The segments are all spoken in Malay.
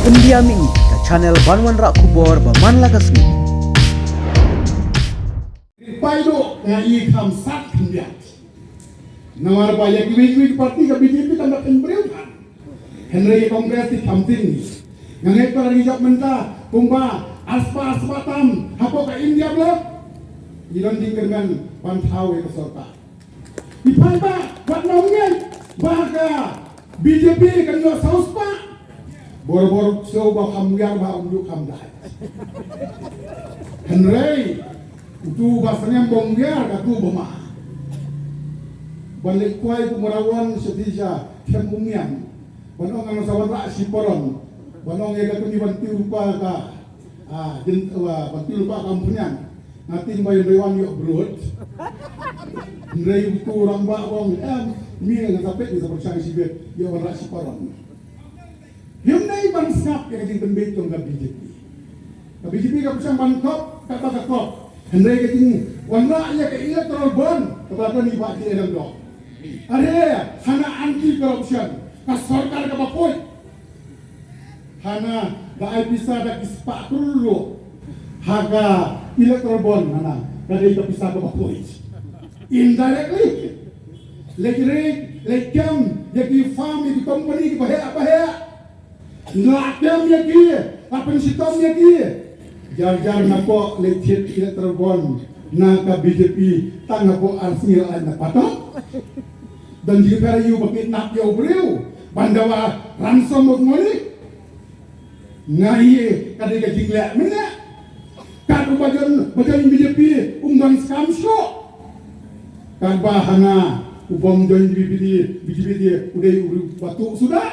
Pendiami ke channel Banwan Rak Kubor Baman Lakasmi. Paido nga ikam sat kendiat. Nawar banyak wing parti ke BJP tambah pemberian. Henry Kongres di kamting ni. Ngangai para rijak mentah kumba aspa aspatam hapo ke India blok. Iron tinggal pantau ke sorta. Di panta buat nongeng baga BJP kan yo saus pa. Bor-bor coba kamuyar ba umjuk kamdai. Henry itu bahasanya bonggar katu bema. Balik kuai kumarawan setija kemumian. Banong ang sawan ra si poron. Banong yang kami bantu lupa ka. Bantu lupa kampunyan. Natin bayon rewan yo brut. Ndrei itu orang ba wong mi nga tapet sa percaya si bet yo ra si poron. Yung nai bansap yang di tembet tong BJP. BJP ka percaya bankop kata kakop. Hendai keting warna ya ke electoral bond kepada ni Pak Cik Dok. Ada hana anti corruption. Kas sarkar ka bapoy. Hana da bisa da kispa dulu. Haga electoral bond hana dari ka bisa ka bapoy. Indirectly. Lekam yaki farm yaki company ki bahaya. Lakam yaki apa sitom yaki. Jar-jar nako lecet electoral bond na ka BJP tang nako arsil na patok dan jika yu bakit nak yo breu bandawa ransom mo ngoni ngai kade ka jingla mena ka bajon BJP unggang scam show kan bahana ubom join BJP udah batu sudah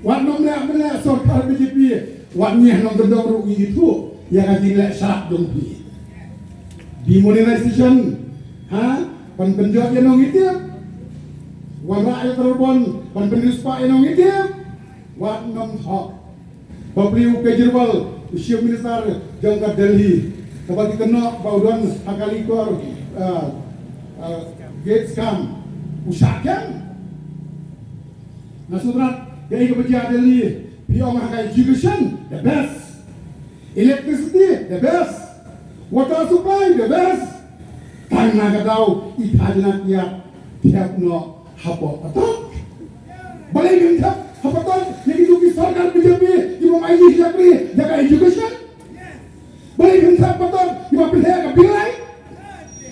wat nomna mena sorkar BJP Waknya nong gendong rugi itu yang akan dilek syarat dong pi. Demonetization, penjawab yang nong itu, warna air terbon, penrispa yang nong itu, wat nong hok. Bapliu Kejirwal, Chief Minister jangka Delhi, kepada kena baudan hakalikor gate scam, usahakan. Nasudrat, yang kebencian Delhi. Piong haka education, the best. Electricity, the best. Water supply, the best. Tangna kadau itajna kia tiap no hapo patok. Balai gentap hapo patok. Yang itu kisarkan BJP ibu maiji siapri jaga education. Balai gentap patok ibu pilih ke bilai.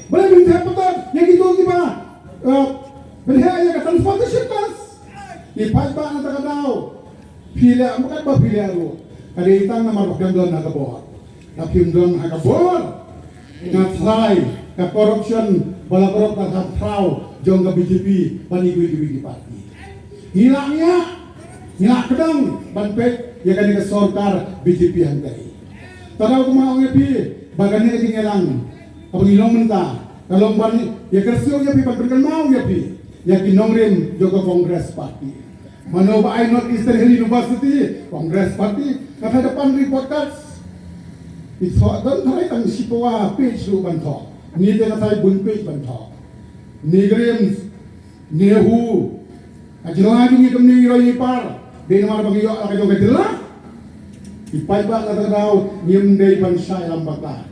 Balai gentap patok yang itu ibu pilih ke transportation cost. Ipai ba nata kadau. Pila bukan apa pila lu. Kada itang nama bakal don nakabor. Tapi don nakabor. Ngatrai ka corruption bala korop ka trau jong ka BJP panigui parti. Hilangnya ngilak kedang banpek ya kan ka sorkar BJP hantai. Taraw kuma ang epi bagani lagi ngelang. Kapag ilong menta kalong ban ya kersio ya pi pagberkan mau ya pi. Ya kinongrim jogo Kongres Parti. Manoba I North Eastern Hill University, Congress Party, kata depan report cards. Itu dan tarai tang sipawa page lu bantok. Ni dia kata bun page bantok. Ni grem, nehu, ajalah lagi ni kami roi par. Dia nama bagi yo akan joget lah. Ipai ba kata tahu nyem dei pansai lambak lah.